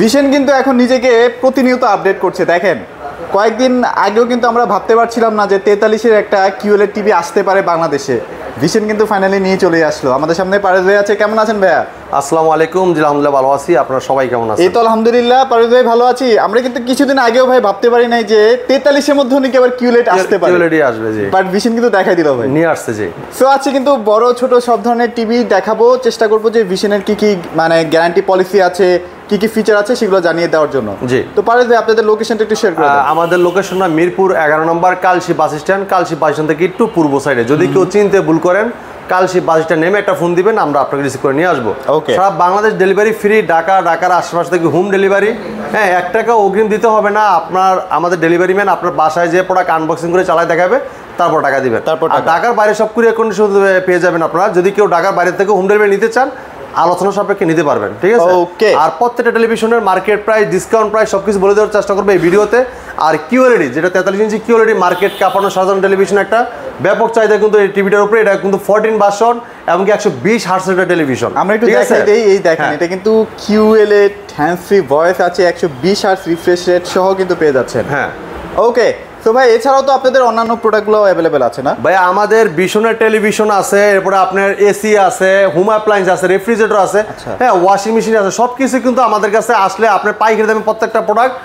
Vision কিন্তু এখন নিজেকে প্রতিনিয়ত আপডেট করছে। দেখেন কয়েকদিন আগেও কিন্তু আমরা ভাবতে পারছিলাম না যে 43-এর একটা কিউএলইডি টিভি আসতে পারে বাংলাদেশে। ভিশন কিন্তু ফাইনালি নিয়ে চলে আসলো। আমাদের সামনে পারভেজ ভাই আছে। কেমন আছেন ভাইয়া? আসসালামু আলাইকুম। জি আলহামদুলিল্লাহ ভালো আছি। আপনারা সবাই কেমন আছেন? এই তো আলহামদুলিল্লাহ পারভেজ ভাই ভালো আছি। আমরা কিন্তু কিছুদিন আগেও ভাই ভাবতে পারি নাই যে 43-এর মধ্যে নাকি আবার কিউএলইডি আসতে পারে। কিউএলইডি আসবে জি। বাট ভিশন কিন্তু দেখাই দিল ভাই, নিয়ে আসছে জি। সো আছে কিন্তু বড় ছোট সব ধরনের টিভি দেখাবো, চেষ্টা করবো যে ভিশনের কি কি মানে গ্যারান্টি পলিসি আছে, কি কি ফিচার আছে সেগুলো জানিয়ে দেওয়ার জন্য। জি। তো পারভেজ ভাই আপনাদের লোকেশনটা একটু শেয়ার করে দেন। আমাদের লোকেশনটা মিরপুর 11 নম্বর Kalshi bus stand. Kalshi bus stand থেকে একটু পূর্ব সাইডে। যদি কেউ চিনতে ভুল করেন কালশি বাস স্ট্যান্ড নেমে একটা ফোন দিবেন, আমরা আপনাকে রিসিভ করে নিয়ে আসবো। ওকে। সারা বাংলাদেশ ডেলিভারি ফ্রি। ঢাকার আশেপাশ থেকে হোম ডেলিভারি। হ্যাঁ, 1 টাকা অগ্রিম দিতে হবে না। আমাদের ডেলিভারি ম্যান আপনার বাসায় যে প্রোডাক্ট আনবক্সিং করে চালায় দেখাবে, তারপর টাকা দিবেন। আর ঢাকার বাইরে সব কুরিয়ার কন্ডিশন পেয়ে যাবেন আপনারা। যদি কেউ ঢাকার বাইরে থেকে হোম ডেলিভারি নিতে চান আলোচনা সাপেক্ষে নিতে পারবেন, ঠিক আছে? ওকে। আর প্রত্যেকটা টেলিভিশনের মার্কেট প্রাইস, ডিসকাউন্ট প্রাইস সবকিছু বলে দেওয়ার চেষ্টা করবে এই ভিডিওতে। আর কিউএলইডি যেটা 43 ইঞ্চি কিউএলইডি মার্কেট কাঁপানো সাজানো টেলিভিশন, একটা ব্যাপক চাহিদা কিন্তু এই টিভিটার উপরে। এটা কিন্তু 14 ভার্সন এবং 120 হার্টজের টেলিভিশন। আমরা একটু দেখাই দেই। এই দেখেন এটা কিন্তু কিউএলইডি হ্যান্ড ফ্রি ভয়েস আছে, 120 হার্টজ রিফ্রেশ রেট সহ কিন্তু পেয়ে যাচ্ছেন। হ্যাঁ ওকে। তো ভাই এছাড়াও তো আপনাদের অন্যান্য প্রোডাক্টগুলো অ্যাভেলেবেল আছে না ভাই? আমাদের ভিশনের টেলিভিশন আছে, এরপরে আপনার এসি আছে, হোম অ্যাপ্লায়েন্স আছে, রেফ্রিজারেটর আছে, হ্যাঁ ওয়াশিং মেশিন আছে। সব কিছু কিন্তু আমাদের কাছে আসলে আপনার পাইকারি দামে প্রত্যেকটা প্রোডাক্ট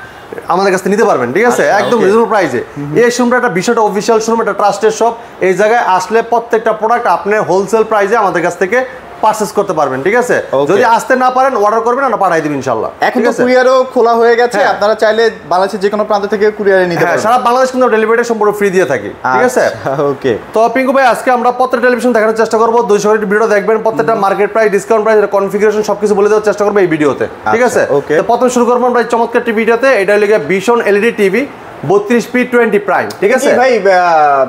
আমাদের কাছে নিতে পারবেন, ঠিক আছে? একদম রিজনেবল প্রাইসে। এই শোরুমটা একটা বিষয়টা অফিসিয়াল শোরুম, একটা ট্রাস্টেড শপ। এই জায়গায় আসলে প্রত্যেকটা প্রোডাক্ট আপনার হোলসেল প্রাইসে আমাদের কাছ থেকে পারচেজ করতে পারবেন, ঠিক আছে? যদি আসতে না পারেন অর্ডার করবেন, আমরা পাঠিয়ে দিব ইনশাআল্লাহ। এখন তো কুরিয়ারও খোলা হয়ে গেছে, আপনারা চাইলে বাংলাদেশের যে কোনো প্রান্ত থেকে কুরিয়ারে নিতে পারবেন। সারা বাংলাদেশ কিন্তু ডেলিভারি সম্পূর্ণ ফ্রি দিয়ে থাকি, ঠিক আছে? ওকে। তো পিঙ্কু ভাই আজকে আমরা প্রত্যেকটা টেলিভিশন দেখানোর চেষ্টা করব। 200 মিনিট ভিডিও দেখবেন, প্রত্যেকটা market price, discount price, configuration সবকিছু বলে দেওয়ার চেষ্টা করব এই ভিডিওতে, ঠিক আছে? তো প্রথম শুরু করব আমরা এই চমৎকার টিভিটাতে। এটা হলো vision LED TV 32P20 prime, ঠিক আছে? ভাই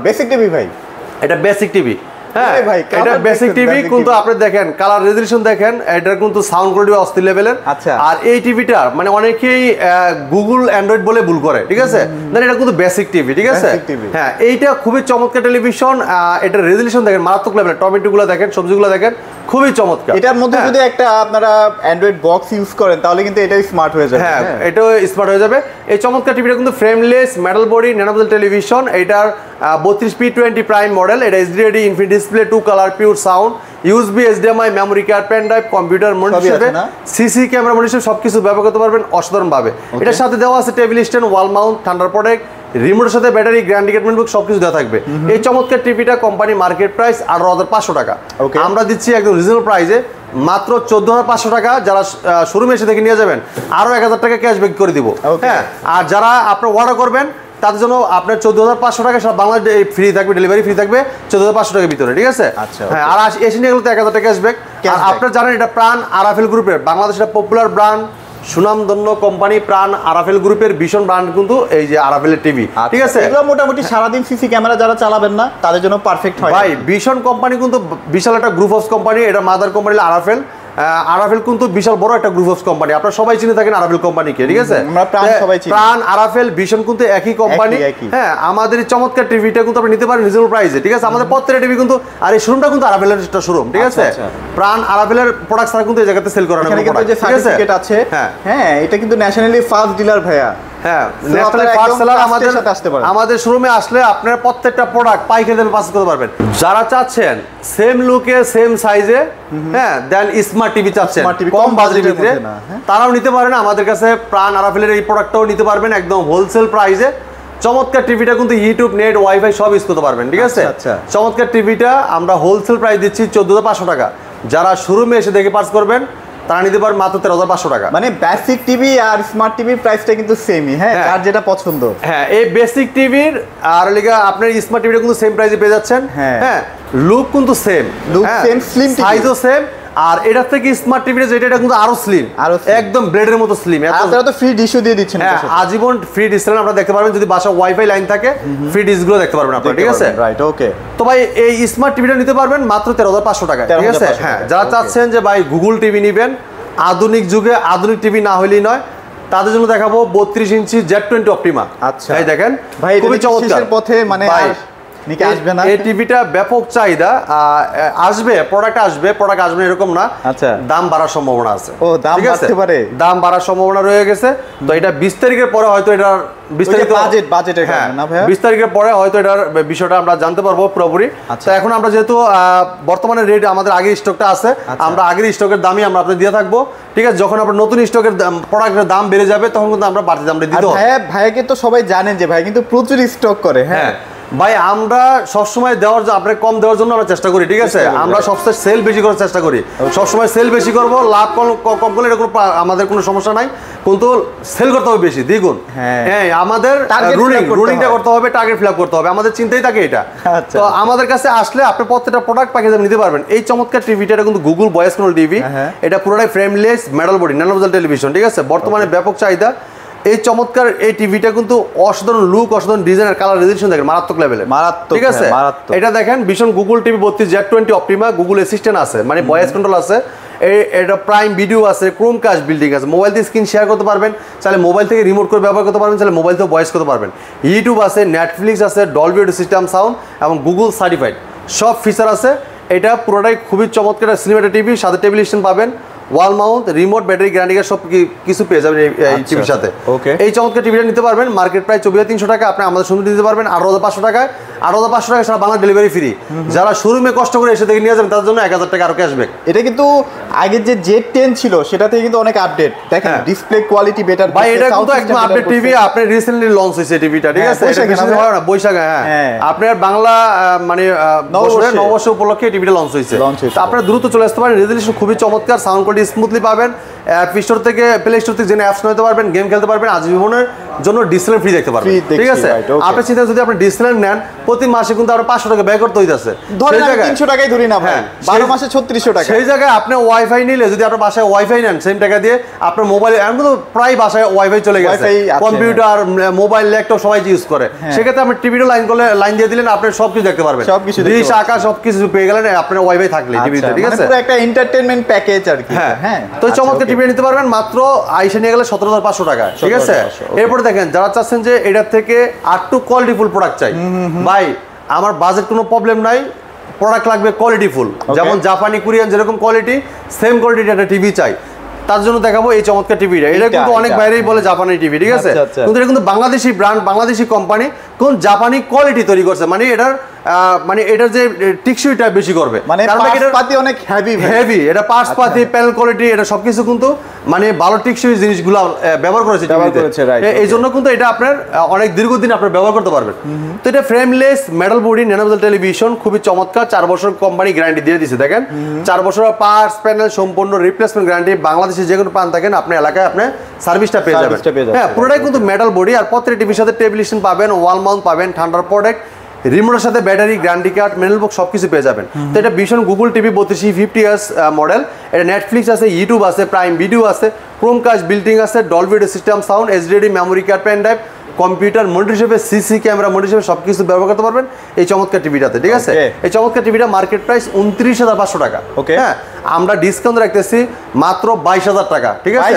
বেসিক টিভি ভাই, এটা বেসিক টিভি। হ্যাঁ এটা বেসিক টিভি কিন্তু আপনি দেখেন কালার রেজোলিউশন দেখেন, এটার কিন্তু সাউন্ড কোয়ালিটি অস্থির লেভেলের। আচ্ছা। আর এই টিভিটার মানে অনেকেই গুগল অ্যান্ড্রয়েড বলে ভুল করে, ঠিক আছে? না, এটা কিন্তু বেসিক টিভি, ঠিক আছে? হ্যাঁ এইটা খুবই চমৎকার টেলিভিশন। এটার রেজোলিউশন দেখেন মারাত্মক লেভেলের। টমেটোগুলো দেখেন, সবজিগুলো দেখেন, খুবই চমৎকার। এটার মধ্যে যদি একটা আপনারা অ্যান্ড্রয়েড বক্স ইউজ করেন তাহলে কিন্তু এটাই স্মার্ট হয়ে যাবে। হ্যাঁ এটাও স্মার্ট হয়ে যাবে। এই চমৎকার টিভিটা কিন্তু ফ্রেমলেস মেটাল বডি ন্যানোভেল টেলিভিশন। এটার 32P20 প্রাইম মডেল। এটা HD ready, infinite display, 2 colour, pure sound, USB, HDMI, memory card, pen drive, computer monitor, CC camera monitor সবকিছু ব্যবহার করতে পারবেন অসাধারণ ভাবে। এটার সাথে দেওয়া আছে table stand, wall mount, thunder protect, রিমোটের সাথে ব্যাটারি, গ্যারান্টি কার্ড, বুক সবকিছু দেওয়া থাকবে। এই চমৎকার টিভিটা কোম্পানি মার্কেট প্রাইস 18,500 টাকা। আমরা দিচ্ছি একদম রিজনেবল প্রাইসে মাত্র 14,500 টাকা। যারা শোরুমে এসে দেখে নিয়ে যাবেন আরো 1,000 টাকা ক্যাশব্যাক করে দিব। হ্যাঁ, আর যারা আপনার অর্ডার করবেন তাদের জন্য আপনার 14,500 টাকা সারা বাংলাদেশ ফ্রি থাকবে, ডেলিভারি ফ্রি থাকবে 14,500 টাকার ভিতরে, ঠিক আছে? হ্যাঁ, আর এসে নিয়ে গেলে তো 1,000 টাকা ক্যাশব্যাক। আপনারা জানেন এটা প্রাণ আরাফেল গ্রুপের বাংলাদেশের পপুলার ব্র্যান্ড, সুনামধন্য কোম্পানি প্রাণ আরাফেল গ্রুপের ভীষণ ব্র্যান্ড কিন্তু এই যে আরাফেলের টিভি, ঠিক আছে? এগুলো মোটামুটি সারাদিন সিসি ক্যামেরা যারা চালাবেন না তাদের জন্য পারফেক্ট হয় ভাই। ভীষণ কোম্পানি কিন্তু বিশাল একটা গ্রুপ অফ কোম্পানি। এটা মাদার কোম্পানি আরাফেল। আরাফেল কিন্তু বিশাল বড় একটা গ্রুপ অফ কোম্পানি। আপনারা সবাই চিনে থাকেন আরাফেল কোম্পানিকে, ঠিক আছে? প্রাণ আরাফেল ভীষণ কিন্তু একই কোম্পানি। হ্যাঁ, আমাদের এই চমৎকার টিভিটা কিন্তু আপনি নিতে পারেন রিজনেবল প্রাইসে, ঠিক আছে? আমাদের প্রত্যেকটা টিভি কিন্তু, আর এই শোরুমটা কিন্তু আরাফেলের একটা শোরুম, ঠিক আছে? প্রাণ আরাফেলের প্রোডাক্ট ছাড়া কিন্তু এই জায়গাতে সেল করা না, ঠিক আছে? হ্যাঁ, এটা কিন্তু ন্যাশনালি ফার্স্ট ডিলার ভাইয়া। হ্যাঁ, ন্যাশনাল ফার্স্ট সেলার আমাদের শোরুমে আসলে আপনারা প্রত্যেকটা প্রোডাক্ট পাইকারি দামে পাস করতে পারবেন। যারা চাচ্ছেন সেম লুকে সেম সাইজে, হ্যাঁ, দেন স্মার্ট টিভি চাচ্ছেন কম বাজেটের ভিতরে, তারাও নিতে পারেন আমাদের কাছে। প্রাণ আরাফেলের এই প্রোডাক্টটাও নিতে পারবেন একদম হোলসেল প্রাইসে। চমৎকার টিভিটা কিন্তু ইউটিউব, নেট, ওয়াইফাই সব ইউজ করতে পারবেন, ঠিক আছে? চমৎকার টিভিটা আমরা হোলসেল প্রাইস দিচ্ছি 14,500 টাকা। যারা শোরুমে এসে দেখে পাস করবেন তারা নিতে পারবেন মাত্র 13,500 টাকা। মানে বেসিক টিভি আর স্মার্ট টিভির প্রাইসটা কিন্তু সেমই। হ্যাঁ, আর যেটা পছন্দ। হ্যাঁ, এই বেসিক টিভির আর আপনার স্মার্ট টিভিটা কিন্তু সেম প্রাইসে পেয়ে যাচ্ছেন। হ্যাঁ, লুক কিন্তু সেম, স্লিম, সাইজও সেম। আর এটা থেকে স্মার্ট টিভিটা যেটা, এটা কিন্তু আরো স্লিম, একদম ব্লেডের মতো স্লিম। আপনারা তো ফ্রি ডিশও দিয়ে দিচ্ছেন। হ্যাঁ, আজীবন ফ্রি ডিশ আপনারা দেখতে পারবেন। যদি বাসা ওয়াইফাই লাইন থাকে ফ্রি ডিশগুলো দেখতে পারবেন আপনারা, ঠিক আছে? রাইট, ওকে। তো ভাই এই স্মার্ট টিভিটা নিতে পারবেন মাত্র 13,500 টাকা, ঠিক আছে? হ্যাঁ, যারা চাচ্ছেন যে ভাই গুগল টিভি নিবেন, আধুনিক যুগে আধুনিক টিভি না হলেই নয়, তাদের জন্য দেখাবো 32 ইঞ্চি Z20 অপটিমা। আচ্ছা, এই দেখেন ভাই খুবই চমৎকার পথে, মানে নাকি আসবে না? এই টিভিটা ব্যাপক চাহিদা, আসবে, প্রোডাক্ট আসবে এরকম না। আচ্ছা, দাম বাড়ার সম্ভাবনা আছে। ও, দাম বাড়তে পারে, দাম বাড়ার সম্ভাবনা রয়ে গেছে। তো এটা 20 তারিখের পরে হয়তো এটার বিস্তারিত বাজেটের কারণে না ভাইয়া? 20 তারিখের পরে হয়তো এটার বিষয়টা আমরা জানতে পারবো পুরোপুরি। তো এখন আমরা যেহেতু বর্তমানে রেট আমাদের আগের স্টকটা আছে, আমরা আগের স্টকের দামই আমরা আপনাদের দিয়ে থাকবো, ঠিক আছে? যখন আপনার নতুন স্টকের প্রোডাক্টের দাম বেড়ে যাবে তখন কিন্তু আমরা বাড়তি দামটা দিতে হবে। ভাইয়াকে তো সবাই জানেন যে ভাই কিন্তু প্রচুর স্টক করে। হ্যাঁ ভাই, আমরা সবসময় দেওয়ার জন্য, আপনাকে কম দেওয়ার জন্য আমরা চেষ্টা করি, ঠিক আছে? আমরা সবসময় সেল বেশি করার চেষ্টা করি, সবসময় সেল বেশি করব, লাভ কম করলে এটা আমাদের কোনো সমস্যা নাই, কিন্তু সেল করতে হবে বেশি, দ্বিগুণ। হ্যাঁ, আমাদের রুলিংটা করতে হবে, টার্গেট ফিল আপ করতে হবে, আমাদের চিন্তাই থাকে এটা। তো আমাদের কাছে আসলে আপনি প্রত্যেকটা প্রোডাক্ট প্যাকেজ নিতে পারবেন। এই চমৎকার টিভিটা কিন্তু গুগল ভয়েস কন্ট্রোল টিভি, এটা পুরোটাই frameless metal body nano bezel television, ঠিক আছে? বর্তমানে ব্যাপক চাহিদা। এই চমৎকার এই টিভিটা কিন্তু অসাধারণ লুক, অসাধারণ ডিজাইন আর কালার রেজোলিউশন দেখেন মারাত্মক লেভেলে, ঠিক আছে? এটা দেখেন ভীষণ Google TV 32Z20 Optima, Google Assistant আছে, মানে ভয়েস কন্ট্রোল আছে, এটা প্রাইম ভিডিও আছে, ক্রোমকাস্ট বিল্ডিং আছে, মোবাইল থেকে স্ক্রিন শেয়ার করতে পারবেন, চাইলে মোবাইল থেকে রিমোট করে ব্যবহার করতে পারবেন, চাইলে মোবাইল থেকে ভয়েস করতে পারবেন, ইউটিউব আছে, নেটফ্লিক্স আছে, ডলবি অডিও সিস্টেম সাউন্ড এবং গুগল সার্টিফাইড সব ফিচার আছে। এটা পুরোটাই খুবই চমৎকার সিনেমাটা টিভি, সাথে টেবিল স্ট্যান্ড পাবেন, wall mount, remote, battery guarantee সব কিছু পেয়ে যাবেন এই টিভির সাথে। এই চমৎকার টিভিটা নিতে পারবেন মার্কেট প্রাইস 24,300 টাকা, আপনি আমাদের শুনতে দিতে পারবেন 18,500 টাকায়। 18,500 টাকা সারা বাংলা ডেলিভারি ফ্রি। যারা শোরুমে কষ্ট করে এসে থেকে নিয়ে যাবেন তাদের জন্য 1000 টাকা আরো ক্যাশব্যাক। এটা কিন্তু আগের যে Z10 ছিল সেটা থেকে কিন্তু অনেক আপডেট, দেখেন ডিসপ্লে কোয়ালিটি বেটার ভাই, এটা কিন্তু একদম আপডেট টিভি, আপনি রিসেন্টলি লঞ্চ হয়েছে টিভিটা, ঠিক আছে? এটা বেশি হয় না, বৈশাখে। হ্যাঁ, আপনার বাংলা মানে নববর্ষ উপলক্ষে টিভিটা লঞ্চ হয়েছে। আপনারা দ্রুত চলে আসতে পারেন, রেজোলিউশন খুবই চমৎকার, সাউন্ড কোয়ালিটি স্মুথলি পাবেন, অ্যাপ স্টোর থেকে, প্লে স্টোর থেকে যে অ্যাপস নিতে পারবেন, গেম খেলতে পারবেন, আজীবনের জন্য ডিসপ্লে ফ্রি দেখতে পারবেন, ঠিক আছে? আপনি চিন্তা যদি আপনি ডিসপ্লে নেন প্রতি মাসে কিন্তু আরো 500 টাকা ব্যয় করতে হইতাছে, ধরেন 300 টাকাই ধরি না ভাই, 12 মাসে 3600 টাকা। সেই জায়গায় আপনি ওয়াইফাই নিলে, যদি আপনার বাসায় ওয়াইফাই নেন সেম টাকা দিয়ে আপনার মোবাইল, এখন কিন্তু প্রায় বাসায় ওয়াইফাই চলে গেছে, কম্পিউটার, মোবাইল, ল্যাপটপ সবাই ইউজ করে, সেক্ষেত্রে আপনি টিভিটা লাইন দিয়ে দিলেন, আপনি সবকিছু দেখতে পারবেন, সবকিছু ডিশ আঁকা সবকিছু পেয়ে গেলেন আপনার ওয়াইফাই থাকলে টিভিতে, ঠিক আছে? পুরো একটা এন্টারটেইনমেন্ট প্যাকেজ আর কি। হ্যাঁ, তো চমৎকার টিভি নিতে পারবেন মাত্র আইসা নিয়ে গেলে 17,500 টাকা, ঠিক আছে? এরপরে দেখেন যারা চাচ্ছেন যে এটার থেকে আর একটু কোয়ালিটিফুল প্রোডাক্ট চাই, ভাই আমার বাজেট কোনো প্রবলেম নাই, প্রোডাক্ট লাগবে কোয়ালিটিফুল, যেমন জাপানি, কোরিয়ান যেরকম কোয়ালিটি সেম কোয়ালিটির একটা টিভি চাই, তার জন্য দেখাবো এই চমৎকার টিভিটা। এটা কিন্তু অনেক বাইরেই বলে জাপানি টিভি, ঠিক আছে? কিন্তু এটা কিন্তু বাংলাদেশি ব্র্যান্ড, বাংলাদেশি কোম্পানি, কোন জাপানি কোয়ালিটি তৈরি করছে, মানে এটার যে টিকসইটা বেশি করবে, মানে পাতি অনেক হেভি, এটা পার্টস পাতি, প্যানেল কোয়ালিটি, এটা সবকিছু কিন্তু মানে ভালো টিকসই জিনিসগুলো ব্যবহার করেছে টিভিতে, এই জন্য কিন্তু এটা আপনার অনেক দীর্ঘদিন আপনার ব্যবহার করতে পারবেন। তো এটা frameless metal body nano bezel television, খুবই চমৎকার, 4 বছর কোম্পানি গ্যারান্টি দিয়ে দিয়েছে, দেখেন 4 বছর পার্টস প্যানেল সম্পূর্ণ রিপ্লেসমেন্ট গ্যারান্টি, বাংলাদেশে যে কোনো প্রান্ত থাকেন আপনি এলাকায় আপনি সার্ভিসটা পেয়ে যাবেন। হ্যাঁ, পুরোটাই কিন্তু মেটাল বডি, আর প্রত্যেকটা টিভির সাথে টেবিল স্ট্যান্ড পাবেন, ওয়াল মাউন্ট পাবেন, ঠান্ডার প্রোডাক্ট, রিমোটের সাথে battery, guarantee card, manual box সবকিছু পেয়ে যাবেন। তো এটা ভীষণ গুগল টিভি 3250 মডেল, এটা নেটফ্লিক্স আছে, ইউটিউব আছে, প্রাইম ভিডিও আছে, ক্রোমকাস্ট বিল্ডিং আছে, Dolby audio system sound, HDD memory card, pen drive, computer monitor হিসেবে, সিসি ক্যামেরা মনিটর হিসেবে সবকিছু ব্যবহার করতে পারবেন এই চমৎকার টিভিটাতে, ঠিক আছে? এই চমৎকার টিভিটা মার্কেট প্রাইস 29,500 টাকা। হ্যাঁ, আমরা ডিসকাউন্ট রাখতেছি মাত্র 22,000 টাকা, ঠিক আছে?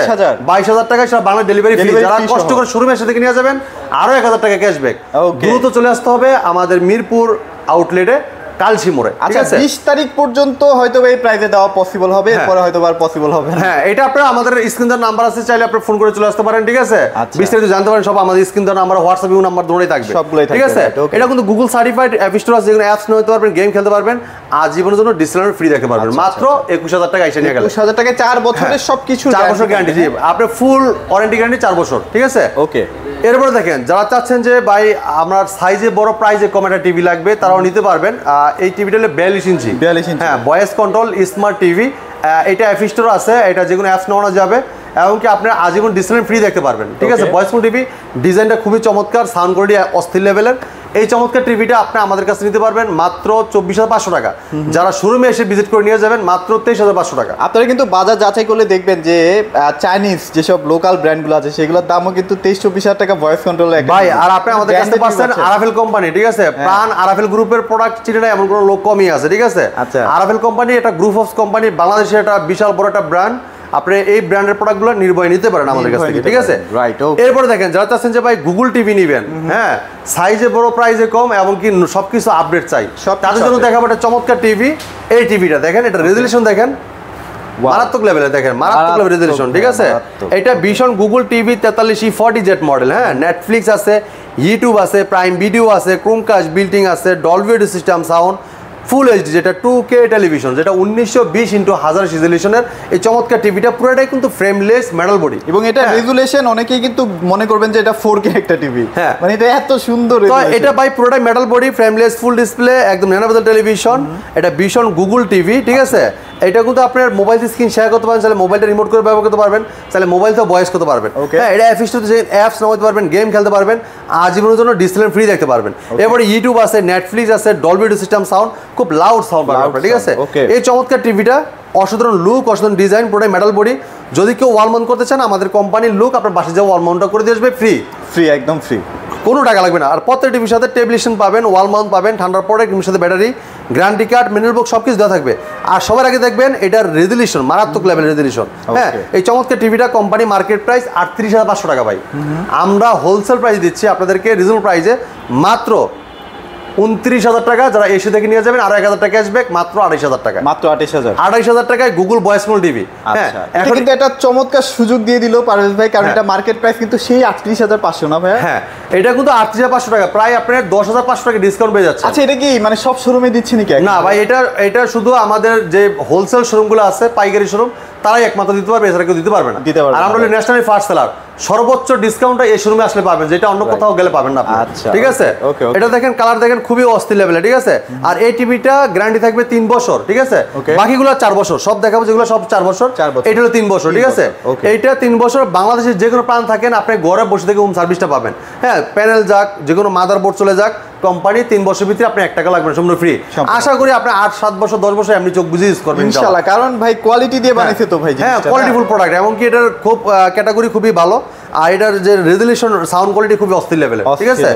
22,000 টাকা সারা বাংলা ডেলিভারি ফ্রি। যারা কষ্ট করে শোরুমে এসে থেকে নিয়ে যাবেন আরো 1000 টাকা ক্যাশব্যাক। দ্রুত চলে আসতে হবে আমাদের মিরপুর আউটলেটে, কালসি মোড়ে, ঠিক আছে? 20 তারিখ পর্যন্ত হয়তো এই প্রাইসে দেওয়া পসিবল হবে, এরপরে হয়তো আর পসিবল হবে না। হ্যাঁ, এটা আপনারা আমাদের স্ক্রিনের নাম্বার আছে, চাইলে আপনি ফোন করে চলে আসতে পারেন, ঠিক আছে? বিস্তারিত জানতে পারেন সব আমাদের স্ক্রিনের নাম্বার, হোয়াটসঅ্যাপ নাম্বার দুটোই থাকবে, সবগুলাই থাকবে, ঠিক আছে? এটা কিন্তু গুগল সার্টিফাইড অ্যাপ স্টোর আছে, যেগুলো অ্যাপস নিতে পারবেন, গেম খেলতে পারবেন, আজীবনের জন্য ডিসপ্লে ফ্রি দেখতে পারবেন মাত্র 21,000 টাকা এসে নিয়ে গেলে। 21,000 টাকায় 4 বছরের সবকিছু, 4 বছর গ্যারান্টি, জি, আপনি ফুল ওয়ারেন্টি গ্যারান্টি 4 বছর, ঠিক আছে? ওকে। এরপরে দেখেন যারা চাচ্ছেন যে ভাই আমার সাইজে বড় প্রাইজে কম একটা টিভি লাগবে, তারাও নিতে পারবেন। এই টিভিটা হলো 42 ইঞ্চি, হ্যাঁ, ভয়েস কন্ট্রোল স্মার্ট টিভি, এটা অ্যাপ স্টোর আছে, এটা যেগুলো অ্যাপস নেওয়া যাবে, এমনকি আপনার আজীবন ডিসপ্লে ফ্রি দেখতে পারবেন, ঠিক আছে? ভয়েস কন্ট্রোল টিভি, ডিজাইনটা খুবই চমৎকার, সাউন্ড কোয়ালিটি অস্থির লেভেলের। এই চমৎকার টিভিটা আপনি আমাদের কাছে নিতে পারবেন মাত্র 24,500 টাকা। যারা শোরুমে এসে ভিজিট করে নিয়ে যাবেন মাত্র 23,500 টাকা। আপনারা কিন্তু বাজার যাচাই করলে দেখবেন যে চাইনিজ যেসব লোকাল ব্র্যান্ডগুলো আছে সেগুলোর দামও কিন্তু 23-24,000 টাকা ভয়েস কন্ট্রোল। ভাই, আর আপনি আমাদের কাছে পাচ্ছেন আরাফেল কোম্পানি, ঠিক আছে? প্রাণ আরাফেল গ্রুপের প্রোডাক্ট চিনে না এমন কোনো লোক কমই আছে, ঠিক আছে? আরাফেল কোম্পানি এটা গ্রুপ অফ কোম্পানি, বাংলাদেশের একটা বিশাল বড় একটা ব্র্যান্ড। আপনি এই ব্র্যান্ডের প্রোডাক্টগুলো নির্ভয় নিতে পারেন আমাদের কাছ থেকে, ঠিক আছে? রাইট। এরপরে দেখেন যারা চাচ্ছেন যে ভাই গুগল টিভি নেবেন, হ্যাঁ, সাইজে বড়, প্রাইসে কম এবং কি সবকিছু আপডেট চাই, তাদের জন্য দেখাবো একটা চমৎকার টিভি। এই টিভিটা দেখেন, এটা রেজুলেশন দেখেন মারাত্মক লেভেলে, দেখেন মারাত্মক লেভেল রেজুলেশন, ঠিক আছে? এটা ভীষণ গুগল টিভি 43E40Z মডেল, হ্যাঁ। নেটফ্লিক্স আছে, ইউটিউব আছে, প্রাইম ভিডিও আছে, ক্রোমকাস্ট বিল্টিং আছে, Dolby audio system sound, full HD, যেটা 2K টেলিভিশন, যেটা 1920x1000 রেজুলেশনের এই চমৎকার টিভিটা পুরোটাই কিন্তু ফ্রেমলেস মেটাল বডি, এবং এটা রেজুলেশন অনেকেই কিন্তু মনে করবেন যে এটা 4K একটা টিভি, হ্যাঁ, মানে এটা এত সুন্দর। তো এটা ভাই পুরোটাই metal body, frameless, full display, একদম ন্যানোভেজেল টেলিভিশন, এটা ভীষণ গুগল টিভি, ঠিক আছে? এটা কিন্তু আপনার মোবাইল স্ক্রিন শেয়ার করতে পারেন, তাহলে মোবাইলটা রিমোট করে ব্যবহার করতে পারবেন, তাহলে মোবাইল তো ভয়েস করতে পারবেন, হ্যাঁ। এটা অ্যাপস নামাতে পারবেন, গেম খেলতে পারবেন, আজীবনের জন্য ডিসপ্লে ফ্রি দেখতে পারবেন। এরপরে ইউটিউব আছে, নেটফ্লিক্স আছে, ডলবি অডিও সিস্টেম সাউন্ড, খুব লাউড সাউন্ড পাবেন, ঠিক আছে? এই চমৎকার টিভিটা অসাধারণ লুক, অসাধারণ ডিজাইন, পুরোটাই মেটাল বডি। যদি কেউ ওয়াল মাউন্ট করতে চান, আমাদের কোম্পানির লুক আপনার বাসায় যাওয়া ওয়াল মাউন্টটা করে দিয়ে আসবে ফ্রি, একদম ফ্রি, কোনো টাকা লাগবে না। আর প্রত্যেক টিভির সাথে টেলিভিশন পাবেন, ওয়াল মাউন্ট পাবেন, ঠান্ডার পরে টিভির সাথে battery, guarantee card, mineral box সব কিছু দেওয়া থাকবে। আর সবার আগে দেখবেন এটার রেজুলেশন মারাত্মক লেভেল রেজুলেশন, হ্যাঁ। এই চমৎকার টিভিটা কোম্পানি মার্কেট প্রাইস 38,500 টাকা ভাই, আমরা হোলসেল প্রাইস দিচ্ছি আপনাদেরকে রিজনেবল প্রাইসে মাত্র 29,000 টাকা। যারা এসে দেখে নিয়ে যাবেন আরো 1,000 টাকা ক্যাশব্যাক, মাত্র 28,000 টাকা, মাত্র 28,000 টাকায় গুগল ভয়েস কল টিভি। হ্যাঁ, এখন কিন্তু এটা চমৎকার সুযোগ দিয়ে দিল পারভেজ ভাই, কারণ এটা মার্কেট প্রাইস কিন্তু সেই 38,500 না ভাই? হ্যাঁ, এটা কিন্তু 38,500 টাকা, প্রায় আপনার 10,500 টাকা ডিসকাউন্ট পেয়ে যাচ্ছে। আচ্ছা, এটা কি মানে সব শোরুমে দিচ্ছে নাকি? না ভাই, এটা শুধু আমাদের যে হোলসেল শোরুমগুলো আছে, পাইকারি শোরুম, তারাই একমাত্র দিতে পারবে, এছাড়া কেউ দিতে পারবে না। আর আমরা ন্যাশনালি ফার্স্ট সেলার, সর্বোচ্চ ডিসকাউন্টটা এই শোরুমে আসলে পাবেন, যেটা অন্য কোথাও গেলে পাবেন না, ঠিক আছে? এটা দেখেন, কালার দেখেন, খুবই অস্থির লেভেলে, ঠিক আছে? আর এই টিভিটা গ্যারান্টি থাকবে 3 বছর, ঠিক আছে? বাকিগুলো 4 বছর, সব দেখাবো যেগুলো সব 4 বছর, এটা হলো 3 বছর, ঠিক আছে? এইটা 3 বছর, বাংলাদেশের যে কোনো প্রান্ত থাকেন আপনি ঘরে বসে থেকে হোম সার্ভিসটা পাবেন, হ্যাঁ। প্যানেল যাক, যে কোনো মাদারবোর্ড চলে যাক, কোম্পানি 3 বছর ভিতরে আপনি 1 টাকা লাগবে না, সম্পূর্ণ ফ্রি। আশা করি আপনি 8-7 বছর 10 বছর এমনি চোখ বুঝে ইউজ করবেন ইনশাআল্লাহ, কারণ ভাই কোয়ালিটি দিয়ে বানাইছে তো ভাই, হ্যাঁ, কোয়ালিটিফুল প্রোডাক্ট, এমনকি এটার খুব ক্যাটাগরি খুবই ভালো, আর এটার যে রেজুলেশন সাউন্ড কোয়ালিটি খুবই অস্থির লেভেলের, ঠিক আছে?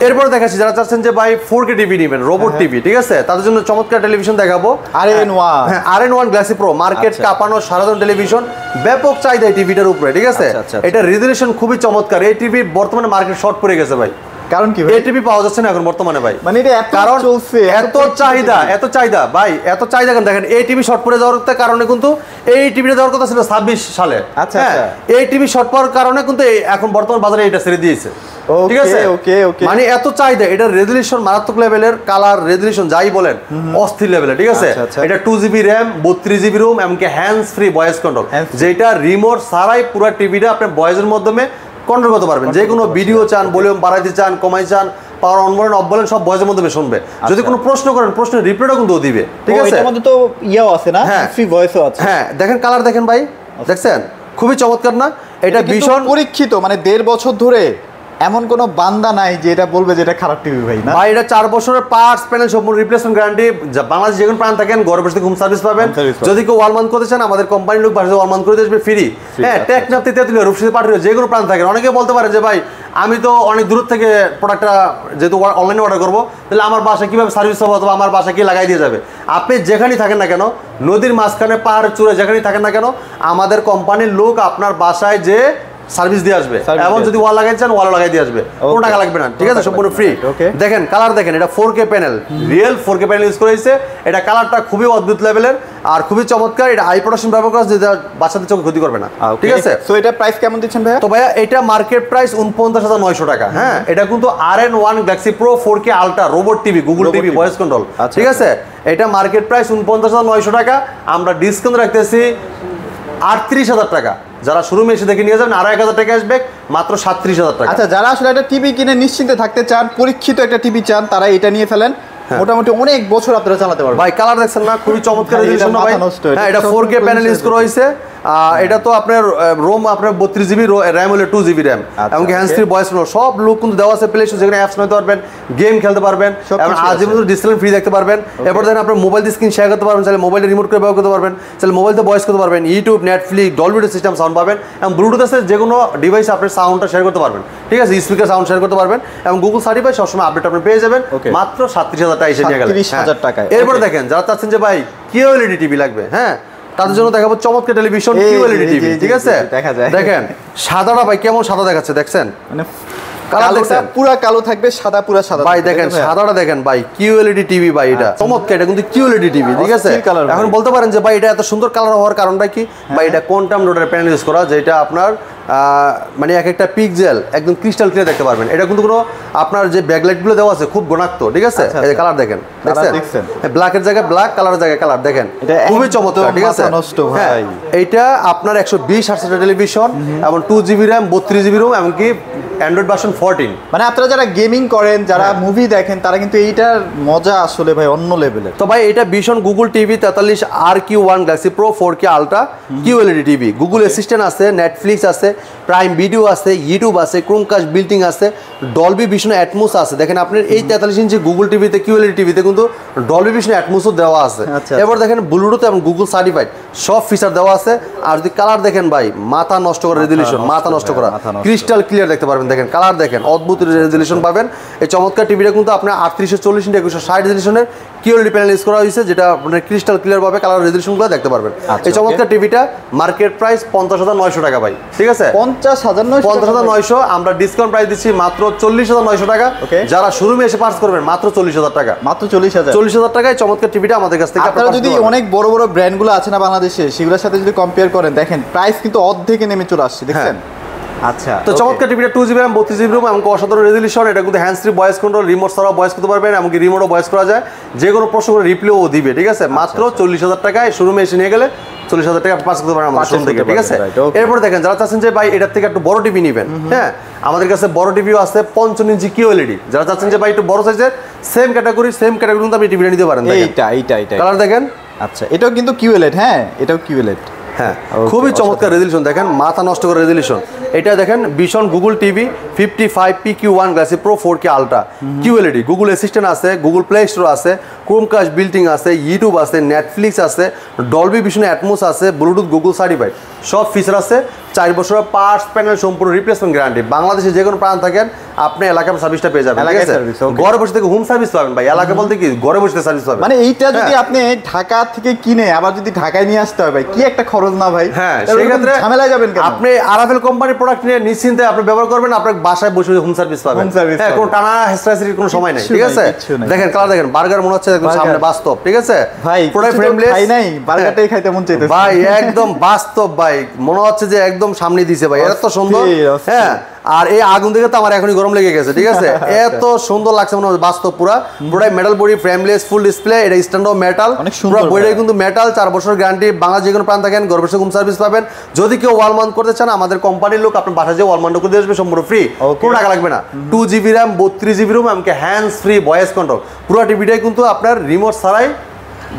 এরপর দেখাচ্ছি যারা চাচ্ছেন যে ভাই 4K টিভি নেবেন, রোবট টিভি, ঠিক আছে? তাদের জন্য চমৎকার টেলিভিশন দেখাবো, RN1, হ্যাঁ, RN1 গ্লাসি প্রো, মার্কেট কাঁপানো সাধারণ টেলিভিশন, ব্যাপক চাহিদা এই টিভিটার উপরে, ঠিক আছে? এটা রেজুলেশন খুবই চমৎকার। এই টিভি বর্তমানে মার্কেট শর্ট পড়ে গেছে ভাই, কারণ কি ভাই? এই টিভি পাওয়া যাচ্ছে না এখন বর্তমানে ভাই, মানে এটা কারণ চলছে, এত চাহিদা ভাই, এত চাহিদা। কেন দেখেন, এই টিভি শর্ট পড়ে যাওয়ার কারণে কিন্তু এই টিভিটা দেওয়ার কথা ছিল 26 সালে, আচ্ছা, এই টিভি শর্ট পড়ার কারণে কিন্তু এখন বর্তমান বাজারে এটা ছেড়ে দিয়েছে, ঠিক আছে? মানে এত চাহিদা, এটার রেজুলেশন মারাত্মক লেভেলের, কালার রেজুলেশন যাই বলেন অস্থির লেভেলের, ঠিক আছে? এটা 2GB র্যাম, 32GB রোম, এমনকি হ্যান্ডস ফ্রি ভয়েস কন্ট্রোল, যেটা রিমোট ছাড়াই পুরো টিভিটা আপনি ভয়েসের মাধ্যমে কন্ট্রোল করতে পারবেন। যে কোনো ভিডিও চান, ভলিউম বাড়াইতে চান, কমাই চান, পাওয়ার অন বলেন অফ বলেন, সব ভয়েসের মাধ্যমে শুনবে। যদি কোনো প্রশ্ন করেন, প্রশ্নের রিপ্লাইও কিন্তু দিবে, ঠিক আছে? এর মধ্যে তো ইয়াও আছে না, ফ্রি ভয়েসও আছে। হ্যাঁ, দেখেন কালার দেখেন ভাই, দেখছেন খুবই চমৎকার না? এটা ভীষণ পরীক্ষিত, মানে 1.5 বছর ধরে এমন কোনো বান্দা নাই যে এটা বলবে যে এটা খারাপ টিভি ভাই, না ভাই? এটা 4 বছরের পার্টস, প্যানেল সম্পূর্ণ রিপ্লেসমেন্ট গ্যারান্টি, বাংলাদেশ যে কোনো প্রান্ত থাকেন ঘরে বসে হোম সার্ভিস পাবেন। যদি কেউ ওয়াল মাউন্ট করতে চান, আমাদের কোম্পানির লোক বাসায় ওয়াল মাউন্ট করে আসবে ফ্রি, হ্যাঁ। টেকনাফ থেকে তেতুলিয়া, রূপসী পাঠিয়ে যে কোনো প্রান্ত থাকেন। অনেকে বলতে পারে যে ভাই আমি তো অনেক দূর থেকে প্রোডাক্টটা যেহেতু অনলাইনে অর্ডার করবো, তাহলে আমার বাসায় কীভাবে সার্ভিস হবে, অথবা আমার বাসায় কি লাগাই দিয়ে যাবে? আপনি যেখানেই থাকেন না কেন, নদীর মাঝখানে, পাহাড়ের চূড়ায় যেখানেই থাকেন না কেন, আমাদের কোম্পানির লোক আপনার বাসায় যে সার্ভিস দিয়ে আসবে, এবং যদি ওয়াল লাগাই চান ওয়াল লাগাই দিয়ে আসবে, কোনো টাকা লাগবে না, ঠিক আছে? সম্পূর্ণ ফ্রি। দেখেন কালার দেখেন, এটা 4K panel, real 4K panel use করেছে। এটা কালারটা খুবই অদ্ভুত লেভেলের আর খুবই চমৎকার। এটা আই প্রোটেকশন ব্যবহার করা, যেটা বাচ্চাদের চোখে ক্ষতি করবে না, ঠিক আছে? তো এটা প্রাইস কেমন দিচ্ছেন ভাইয়া? তো ভাইয়া এটা মার্কেট প্রাইস 49,900 টাকা, হ্যাঁ। এটা কিন্তু RN1 Galaxy pro 4K ultra robot TV, Google TV voice control, ঠিক আছে? এটা মার্কেট প্রাইস 49,900 টাকা, আমরা ডিসকাউন্ট রাখতেছি 38,000 টাকা। যারা শোরুমে এসে দেখে নিয়ে যাবেন আরো 1,000 টাকা আসবে, মাত্র 37,000 টাকা। আচ্ছা, যারা আসলে একটা টিভি কিনে নিশ্চিন্তে থাকতে চান, পরীক্ষিত একটা টিভি চান, তারা এটা নিয়ে ফেলেন, মোটামুটি অনেক বছর আপনারা চালাতে পারবেন। ভাই কালার দেখছেন না, খুবই চমৎকার রেজুলেশন ভাই। হ্যাঁ, এটা 4K প্যানেল ইউজ করা হয়েছে। এটা তো আপনার রোম আপনার 32GB র্যাম হলে 2GB র্যাম, এমনকি হ্যান্ডস ফ্রি ভয়েস কন্ট্রোল সব লুক কিন্তু দেওয়া আছে। প্লে স্টোর যেখানে অ্যাপস নিতে পারবেন, গেম খেলতে পারবেন, এবং আজীবন ডিসপ্লে ফ্রি দেখতে পারবেন। এরপর দেখেন আপনার মোবাইল দিয়ে স্ক্রিন শেয়ার করতে পারবেন, চাইলে মোবাইলে রিমোট করে ব্যবহার করতে পারবেন, চাইলে মোবাইলতে ভয়েস করতে পারবেন, YouTube, Netflix, Dolby audio system sound পাবেন, এবং ব্লুটুথ আছে, যে কোনো ডিভাইস আপনার সাউন্ডটা শেয়ার করতে পারবেন, ঠিক আছে? স্পিকার সাউন্ড শেয়ার করতে পারবেন, এবং গুগল সার্টিফাই সবসময় আপডেট আপনি পেয়ে যাবেন, মাত্র 37,000 টাকা এসে নিয়ে গেলেন। এরপর দেখেন যারা চাচ্ছেন যে ভাই QLED টিভি লাগবে, হ্যাঁ, তাদের জন্য দেখাবো চমৎকার টেলিভিশন কিউএলইডি টিভি, ঠিক আছে? দেখা যায়, দেখেন সাদাটা ভাই কেমন সাদা দেখাচ্ছে, দেখছেন? মানে কালার দেখছেন? পুরা কালো থাকবে, সাদা পুরা সাদা ভাই দেখেন সাদাটা দেখেন ভাই, কিউএলইডি টিভি ভাই, এটা চমৎকার, এটা কিন্তু কিউএলইডি টিভি, ঠিক আছে? এখন বলতে পারেন যে ভাই এটা এত সুন্দর কালার হওয়ার কারণটা কি? ভাই এটা কোয়ান্টাম ডটের প্যানেল ইউজ করা, যেটা আপনার মানে এক একটা পিক্সেল একদম ক্রিস্টাল ক্লিয়ার দেখতে পারবেন। এটা কিন্তু কোনো আপনার যে ব্যাকলাইট গুলো দেওয়া আছে খুব ঘনাক্ত, ঠিক আছে? এই যে কালার দেখেন, দেখছেন? ব্ল্যাকের জায়গায় ব্ল্যাক, কালারের জায়গায় কালার, দেখেন খুবই চমৎকার, ঠিক আছে? হ্যাঁ, এইটা আপনার 120 হার্টজের টেলিভিশন এবং 2GB RAM 32GB ROM এমনকি অ্যান্ড্রয়েড ভার্সন 14। মানে আপনারা যারা গেমিং করেন, যারা মুভি দেখেন, তারা কিন্তু এইটার মজা আসলে ভাই অন্য লেভেলের। তো ভাই এটা ভীষণ Google TV 43 RQ1 Galaxy pro 4K ultra QLED TV, Google Assistant আছে, নেটফ্লিক্স আছে, প্রাইম ভিডিও আছে, ইউটিউব আছে, ক্রোমকাস্ট বিল্টিং আছে, ডলবি ভিশন অ্যাটমোস আছে। দেখেন আপনার এই 43 ইঞ্চি গুগল টিভিতে কিউএলইডি টিভিতে কিন্তু ডলবি ভিশন অ্যাটমোসও দেওয়া আছে। এবার দেখেন ব্লুটুথ এবং গুগল সার্টিফাইড সব ফিচার দেওয়া আছে। আর যদি কালার দেখেন ভাই, মাথা নষ্ট করা রেজুলেশন, মাথা নষ্ট করা, ক্রিস্টাল ক্লিয়ার দেখতে পারবেন। দেখেন কালার দেখেন, অদ্ভুত রেজুলেশন পাবেন। এই চমৎকার টিভিটা কিন্তু আপনার 3840x2160 রেজুলেশনের কিউএলইডি প্যানেল ইউজ করা হয়েছে, যেটা আপনার ক্রিস্টাল ক্লিয়ার ভাবে কালার রেজুলেশনগুলো দেখতে পারবেন। এই চমৎকার টিভিটা মার্কেট প্রাইস 50,900 টাকা ভাই, ঠিক আছে? 50,900, আমরা ডিসকাউন্ট প্রাইস দিচ্ছি মাত্র 40,900 টাকা। যারা শোরুমে এসে পার্স করবেন মাত্র 40,000 টাকা, মাত্র 40,000 টাকায় চমৎকার টিভিটা আমাদের কাছ থেকে আপনারা যদি অনেক বড় বড় ব্র্যান্ডগুলো আছে না বাংলাদেশে, সেগুলোর সাথে যদি কম্পেয়ার করেন, দেখেন প্রাইস কিন্তু অর্ধেকে নেমে চলে আসছে, দেখছেন? আচ্ছা, তো চমৎকার টিভিটা 2GB RAM 32GB ROM এবং অসাধারণ রেজুলেশন। এটা কিন্তু hand free voice control, remote ছাড়াও ভয়েস করতে পারবেন, এমনকি রিমোটও ভয়েস করা যায়, যে কোনো প্রশ্ন করে রিপ্লেও দিবে, ঠিক আছে? মাত্র 40,000 টাকায় শোরুমে এসে নিয়ে গেলে 40,000 টাকা পাস করতে পারেন আমাদের শোরুম থেকে, ঠিক আছে? এরপর দেখেন যারা চাচ্ছেন যে ভাই এটার থেকে একটু বড় টিভি নেবেন, হ্যাঁ, আমাদের কাছে বড় টিভিও আছে 55 ইঞ্চি কিউএলইডি। যারা চাচ্ছেন যে ভাই একটু বড় সাইজের সেম ক্যাটাগরি কিন্তু আপনি টিভিটা নিতে পারেন। এইটা কালার দেখেন, আচ্ছা, এটাও কিন্তু কিউএলইডি, হ্যাঁ এটাও কিউএলইডি, হ্যাঁ খুবই চমৎকার রেজুলেশন, দেখেন মাথা নষ্ট করে রেজুলেশন। এটা দেখেন ভীষণ Google TV 55PQ1 Galaxy pro 4K ultra QLED, Google Assistant আছে, গুগল প্লে স্টোর আছে, ক্রোমকাস্ট বিল্টিং আছে, ইউটিউব আছে, নেটফ্লিক্স আছে, ডলবি ভিশন অ্যাটমোস আছে, ব্লুটুথ গুগল সার্টিফাইড সব ফিচার আছে। 4 বছরের পার্টস প্যানেল সম্পূর্ণ রিপ্লেসমেন্ট গ্যারান্টি। বাংলাদেশে যে কোনো প্রান্ত থাকেন আপনি এলাকার সার্ভিসটা পেয়ে যাবেন, ঠিক আছে? ঘরে বসে থেকে হোম সার্ভিস পাবেন ভাই। এলাকা বলতে কি, ঘরে বসে সার্ভিস পাবেন। মানে এইটা যদি আপনি ঢাকা থেকে কিনে আবার যদি ঢাকায় নিয়ে আসতে হয় ভাই, কি একটা খরচ না ভাই? হ্যাঁ, সেই ক্ষেত্রে ঝামেলায় যাবেন কেন? আপনি আরাফেল কোম্পানির প্রোডাক্ট নিয়ে নিশ্চিন্তে আপনি ব্যবহার করবেন, আপনার বাসায় বসে হোম সার্ভিস পাবেন। হ্যাঁ, কোনো টানা হেসরাহেসির কোনো সময় নাই, ঠিক আছে? দেখেন কালার দেখেন, বার্গার মনে হচ্ছে একদম সামনে বাস্তব, ঠিক আছে? ভাই পুরো ফ্রেমলেস, খাই নাই, বার্গারটাই খাইতে মন চাইতেছে ভাই, একদম বাস্তব ভাই, মনে হচ্ছে যে একদম সামনে দিছে ভাই, এত সুন্দর। হ্যাঁ, আর এই আগুন দেখে তো আমার এখনই গরম লেগে গেছে, ঠিক আছে? এত সুন্দর লাগছে, মনে হচ্ছে বাস্তব। পুরাই metal body, frameless, full display, এটা স্ট্যান্ডার্ড মেটাল, পুরো বডিটাই কিন্তু মেটাল। 4 বছর গ্যারান্টি। বাংলা যে কোনো প্রান্ত থাকেন ঘর বসে হোম সার্ভিস পাবেন। যদি কেউ ওয়াল মাউন্ট করতে চান, আমাদের কোম্পানির লোক আপনার বাসায় যে ওয়াল মাউন্ট করে দিয়ে আসবে, সম্পূর্ণ ফ্রি, কোনো টাকা লাগবে না। 2GB RAM 32GB ROM এমনকি হ্যান্ডস ফ্রি ভয়েস কন্ট্রোল। পুরো টিভিটাই কিন্তু আপনার রিমোট ছাড়াই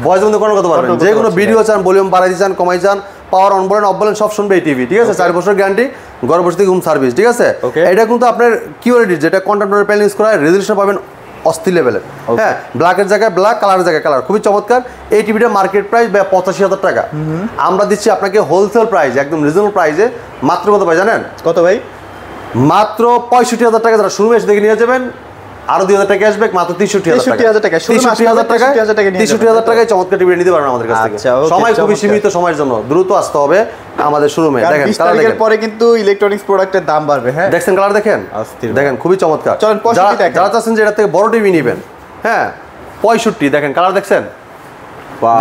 ভয়েস বন্ধ করতে পারবেন। যে কোনো ভিডিও চান, ভলিউম বাড়াই চান, কমাই চান, পাওয়ার অন বলেন অফ বলেন সব শুনবে এই টিভি, ঠিক আছে? 4 বছর গ্যারান্টি, ঘর বসে থেকে হোম সার্ভিস, ঠিক আছে? এটা কিন্তু আপনার কিউএলইডি, যেটা কন্টেন্ট প্যানেল ইউজ করা হয়, রেজুলেশন পাবেন অস্থির লেভেলের। হ্যাঁ, ব্ল্যাকের জায়গায় ব্ল্যাক, কালারের জায়গায় কালার, খুবই চমৎকার। এই টিভিটা মার্কেট প্রাইস 85,000 টাকা। আমরা দিচ্ছি আপনাকে হোলসেল প্রাইস, একদম রিজনেবল প্রাইসে। মাত্র কত ভাই জানেন? কত ভাই? মাত্র 65,000 টাকা। যারা শোরুমে এসে দেখে নিয়ে যাবেন, আরো 2,000 টাকা আসবে, মাত্র 63,000 টাকা। 63,000 টাকায় চমৎকার টিভি নিতে পারবেন আমাদের কাছ থেকে। সময় খুবই সীমিত, সময়ের জন্য দ্রুত আসতে হবে আমাদের শোরুমে। দেখেন কালার দেখেন, পরে কিন্তু ইলেকট্রনিক্স প্রোডাক্টের দাম বাড়বে। হ্যাঁ, দেখছেন কালার দেখেন, দেখেন খুবই চমৎকার। যারা চাচ্ছেন যে এটা থেকে বড় টিভি নেবেন, হ্যাঁ 65, দেখেন কালার দেখছেন,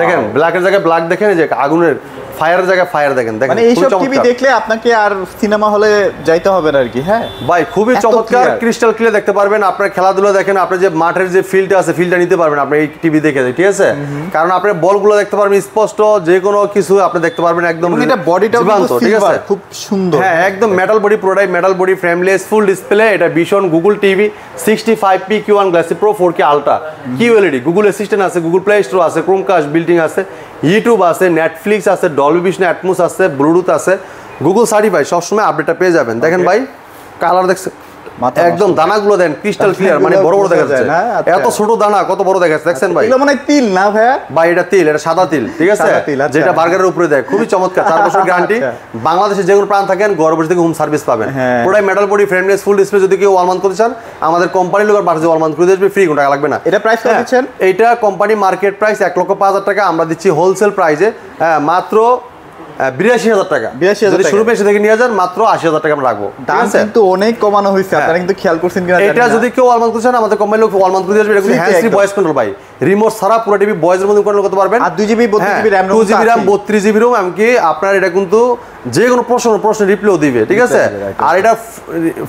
দেখেন ব্ল্যাকের জায়গায় ব্ল্যাক, দেখেন যে আগুনের ফায়ারের জায়গায় ফায়ার, দেখেন দেখেন। মানে এইসব টিভি দেখলে আপনাকে আর সিনেমা হলে যাইতে হবে না আর কি। হ্যাঁ ভাই, খুবই চমৎকার, ক্রিস্টাল ক্লিয়ার দেখতে পারবেন। আপনার খেলাধুলা দেখেন, আপনার যে মাঠের যে ফিল্ডটা আছে, ফিল্ডটা নিতে পারবেন আপনি এই টিভি দেখে, ঠিক আছে? কারণ আপনার বলগুলো দেখতে পারবেন স্পষ্ট, যে কোনো কিছু আপনি দেখতে পারবেন একদম। এটা বডিটা ঠিক আছে, খুব সুন্দর। হ্যাঁ, একদম মেটাল বডি, পুরোটাই metal body, frameless, full display. এটা ভীষণ Google TV 65PQ1 Galaxy pro 4K ultra QLED, Google Assistant আছে, গুগল প্লে স্টোর আছে, ক্রোমকাস্ট বিল্টিং আছে, ইউটিউব আছে, নেটফ্লিক্স আছে, ডলবি ভিশন অ্যাটমোস আছে, ব্লুটুথ আছে, গুগল সার্টিফাইড, সবসময় আপডেটটা পেয়ে যাবেন। দেখেন ভাই কালার দেখছেন, একদম দানাগুলো দেন ক্রিস্টাল ক্লিয়ার, মানে বড় বড় দেখা যাচ্ছে। এত ছোট দানা কত বড় দেখা যাচ্ছে, দেখছেন ভাই? এগুলো মানে তিল না ভাইয়া? ভাই এটা তিল, এটা সাদা তিল, ঠিক আছে, যেটা বার্গারের উপরে দেয়। খুবই চমৎকার, 4 বছর গ্যারান্টি। বাংলাদেশে যে কোনো প্রান্ত থাকেন ঘরে বসে থেকে হোম সার্ভিস পাবেন। পুরাই metal body, frameless, full display. যদি কেউ ওয়াল মাউন্ট করতে চান আমাদের কোম্পানির লোকের পাশে ওয়াল মাউন্ট করে দিবে, ফ্রি, কোনো টাকা লাগবে না। এটা প্রাইস কত দিচ্ছেন? এইটা কোম্পানি মার্কেট প্রাইস 1,05,000 টাকা, আমরা দিচ্ছি হোলসেল প্রাইসে মাত্র 82,000 টাকা। যদি শুরু এসে থেকে নিয়ে যান মাত্র 80,000 টাকা আমরা রাখবো। দাম কিন্তু অনেক কমানো হয়েছে, আপনারা কিন্তু খেয়াল করছেন কিনা? এটা যদি কেউ ওয়াল মাউন্ট করতে চান আমাদের কোম্পানির লোক ওয়াল মাউন্ট করে দিবে। এটা কিন্তু হ্যান্ড ফ্রি ভয়েস কন্ট্রোল ভাই, রিমোট ছাড়া পুরো টিভি ভয়েসের মধ্যে কন্ট্রোল করতে পারবেন। আর 2GB 32GB RAM, 2GB RAM 32GB ROM, এমনকি আপনার এটা কিন্তু যে কোনো প্রশ্ন রিপ্লাইও দিবে, ঠিক আছে। আর এটা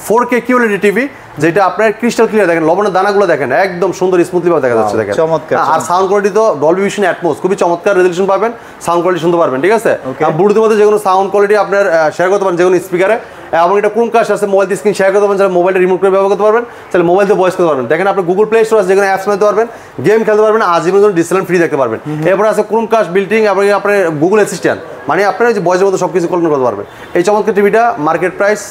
4K QLED টিভি, যেটা আপনার ক্রিস্টাল ক্লিয়ার, দেখেন লবণের দানাগুলো দেখেন একদম সুন্দর স্মুথলি ভাবে দেখা যাচ্ছে, দেখেন চমৎকার। আর সাউন্ড কোয়ালিটি তো ডলবি ভিশন অ্যাটমস, খুবই চমৎকার রেজোলিউশন পাবেন, সাউন্ড কোয়ালিটি শুনতে পারবেন, ঠিক আছে। আর ব্লুটুথের মধ্যে যে কোনো সাউন্ড কোয়ালিটি আপনার শেয়ার করতে পারেন যে কোনো স্পিকারে। এবং এটা ক্রোমকাস্ট আছে, মোবাইল দিয়ে স্ক্রিন শেয়ার করতে পারবেন, তাহলে মোবাইলটা রিমোট করে ব্যবহার করতে পারবেন, তাহলে মোবাইল দিয়ে ভয়েস করতে পারবেন। দেখেন আপনি গুগল প্লে স্টোর আছে, যেখানে অ্যাপস নিতে পারবেন, গেম খেলতে পারবেন, আজীবন ডিসপ্লে ফ্রি দেখতে পারবেন। এরপর আছে ক্রোমকাস্ট বিল্টিং, এবং আপনার গুগল অ্যাসিস্ট্যান্ট, মানে আপনার যে ভয়েসের মধ্যে সবকিছু কল্পনা করতে পারবেন। এই চমৎকার টিভিটা মার্কেট প্রাইস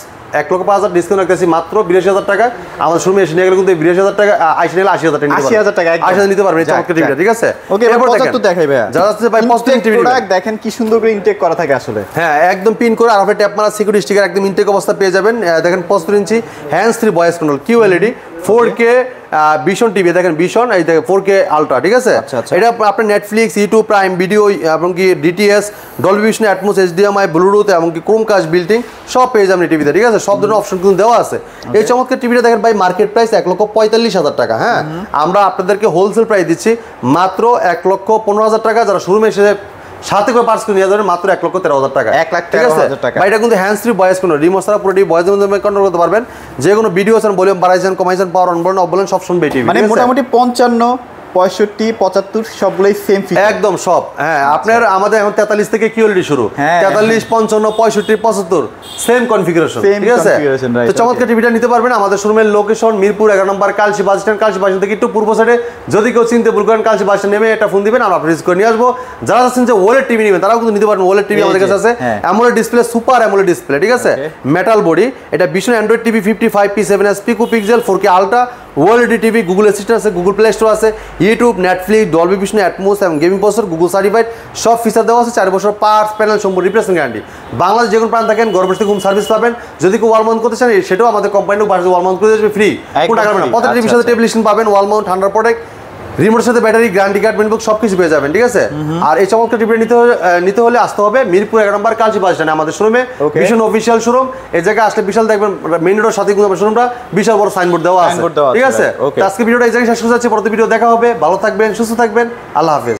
1,05,000, ডিসকাউন্ট রাখতেছি মাত্র 82,000 টাকা। আমাদের শোরুমে এসে নিয়ে গেলে কিন্তু 82,000 টাকা, 80,000 টাকা 80,000 নিতে পারবেন এই চমৎকার টিভিটা, ঠিক আছে। ওকে, এবার 75 দেখাই ভাই। যারা আছে ভাই 75 টিভি দেখেন কি সুন্দর করে ইনটেক করা থাকে আসলে। হ্যাঁ, একদম পিন করে আর ট্যাপ মারা সিকিউরিটি স্টিকার একদম ইনটেক অবস্থা পেয়ে যাবেন। দেখেন 75 ইঞ্চি hands free voice control QLED 4K Vision TV, দেখেন ভিশন, এই দেখেন 4K আলট্রা, ঠিক আছে। এটা আপনার নেটফ্লিক্স, ইউটিউব প্রাইম ভিডিও, এবং কি DTS, Dolby Vision atoms, HDMI, Bluetooth, এবং কি ক্রোমকাস্ট বিল্টিং সব পেয়ে যাবেন এই টিভিতে, ঠিক আছে। সব ধরনের অপশন কিন্তু দেওয়া আছে। এই চমৎকার টিভিটা দেখেন ভাই মার্কেট প্রাইস 1,45,000 টাকা। হ্যাঁ, আমরা আপনাদেরকে হোলসেল প্রাইস দিচ্ছি মাত্র 1,15,000 টাকা। যারা শোরুমে এসে সাথে করে পার্স করে নিয়ে যাবেন মাত্র 1,13,000 টাকা, 1,13,000 টাকা। এটা কিন্তু hands free voice control, remote ছাড়া পুরোটি ভয়েসের মধ্যে কন্ট্রোল করতে পারবেন। যে কোনো ভিডিও আছেন, ভলিউম বাড়াইছেন, কমাইছেন, পাওয়ার অন বলেন, অফ বলেন, সব শুনবে টিভি, মানে মোটামুটি 55, 65, 75 সবগুলোই সেম ফিচার একদম সব। হ্যাঁ, আপনার আমাদের এখন 43 থেকে QLED শুরু, 43, 55, 65, 75 সেম কনফিগারেশন, ঠিক আছে। তো চমৎকার টিভিটা নিতে পারবেন। আমাদের শোরুমের লোকেশন মিরপুর 11 নম্বর Kalshi bus stand. Kalshi bus stand থেকে একটু পূর্ব সাইডে, যদি কেউ চিনতে ভুল করেন কালচি বাস স্ট্যান্ড নেমে একটা ফোন দিবেন, আমরা রিসিভ করে নিয়ে আসবো। যারা আছেন যে ওলেড টিভি নেবেন তারাও কিন্তু নিতে পারবেন। ওলেড টিভি আমাদের কাছে আছে, AMOLED display, super AMOLED display, ঠিক আছে, মেটাল বডি। এটা ভীষণ Android TV 55P7S pico pixel 4K ultra, OLED TV, Google Assistant আছে, গুগল প্লে স্টোর আছে, YouTube, Netflix, Dolby Vision Atmos এবং গেমিং প্রসেসর, গুগল সার্টিফাইড সব ফিচার দেওয়া আছে। 4 বছর পার্টস প্যানেল সম্পূর্ণ রিপ্লেসমেন্ট গ্যারান্টি। বাংলাদেশ যে কোনো প্রান্ত থাকেন ঘর বসে হোম সার্ভিস পাবেন। যদি কেউ ওয়াল মাউন্ট করতে চান সেটাও আমাদের কোম্পানির বাসায় ওয়াল মাউন্ট করে দেবে ফ্রি, কোনো টাকা লাগবে না। প্রত্যেকটা টিভির সাথে টেবিল স্ক্রিন পাবেন, ওয়াল মাউন্ট, 100 প্রোটেক্ট, রিমোটের সাথে ব্যাটারি, গ্যারান্টি কার্ড, মেনবুক সবকিছু পেয়ে যাবেন, ঠিক আছে। আর এই চমৎকার টিভিটা নিতে হলে আসতে হবে মিরপুর 11 নম্বর কালচি বাস স্ট্যান্ডে আমাদের শোরুমে, ভীষণ অফিসিয়াল শোরুম। এই জায়গায় আসলে বিশাল দেখবেন মেইন রোডের সাথে কিন্তু আমাদের শোরুমটা বিশাল বড় সাইনবোর্ড দেওয়া আছে, ঠিক আছে। আজকে ভিডিওটা এই জায়গায় শেষ করতে যাচ্ছি, পরবর্তী ভিডিও দেখা হবে। ভালো থাকবেন, সুস্থ থাকবেন, আল্লাহ হাফেজ।